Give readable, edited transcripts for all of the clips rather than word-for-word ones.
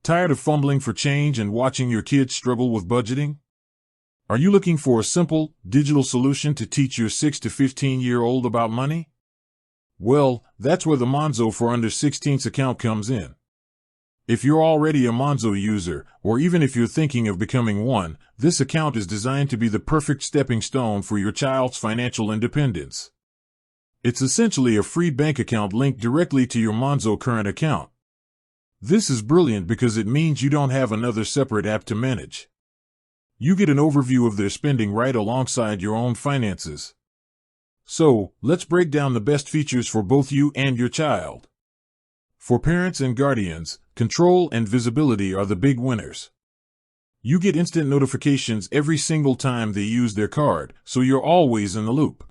Tired of fumbling for change and watching your kids struggle with budgeting? Are you looking for a simple, digital solution to teach your 6 to 15-year-old about money? Well, that's where the Monzo for under 16s account comes in. If you're already a Monzo user, or even if you're thinking of becoming one, this account is designed to be the perfect stepping stone for your child's financial independence. It's essentially a free bank account linked directly to your Monzo current account. This is brilliant because it means you don't have another separate app to manage. You get an overview of their spending right alongside your own finances. So, let's break down the best features for both you and your child. For parents and guardians, control and visibility are the big winners. You get instant notifications every single time they use their card, so you're always in the loop.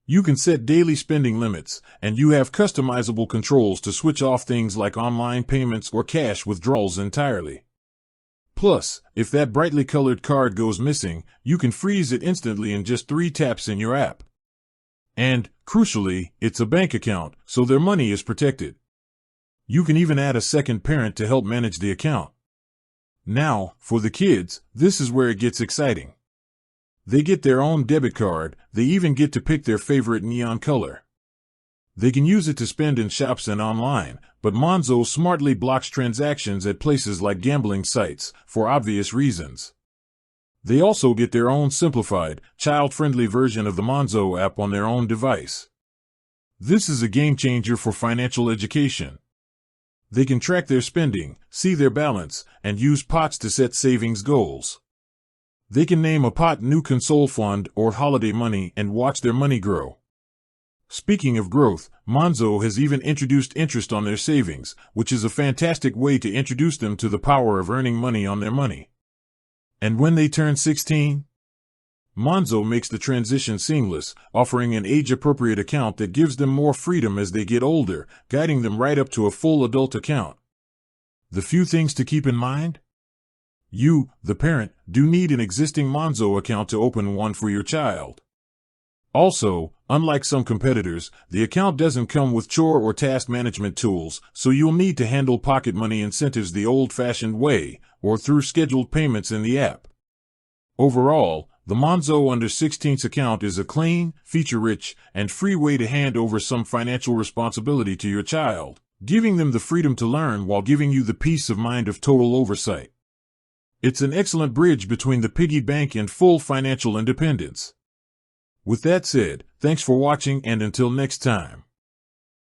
You can set daily spending limits, and you have customizable controls to switch off things like online payments or cash withdrawals entirely. Plus, if that brightly colored card goes missing, you can freeze it instantly in just 3 taps in your app. And, crucially, it's a bank account, so their money is protected. You can even add a second parent to help manage the account. Now, for the kids, this is where it gets exciting. They get their own debit card, they even get to pick their favorite neon color. They can use it to spend in shops and online, but Monzo smartly blocks transactions at places like gambling sites, for obvious reasons. They also get their own simplified, child-friendly version of the Monzo app on their own device. This is a game changer for financial education. They can track their spending, see their balance, and use pots to set savings goals. They can name a pot new console fund or holiday money and watch their money grow. Speaking of growth, Monzo has even introduced interest on their savings, which is a fantastic way to introduce them to the power of earning money on their money. And when they turn 16? Monzo makes the transition seamless, offering an age-appropriate account that gives them more freedom as they get older, guiding them right up to a full adult account. The few things to keep in mind? You, the parent, do need an existing Monzo account to open one for your child. Also, unlike some competitors, the account doesn't come with chore or task management tools, so you'll need to handle pocket money incentives the old-fashioned way, or through scheduled payments in the app. Overall, the Monzo under 16s account is a clean, feature-rich, and free way to hand over some financial responsibility to your child, giving them the freedom to learn while giving you the peace of mind of total oversight. It's an excellent bridge between the piggy bank and full financial independence. With that said, thanks for watching and until next time.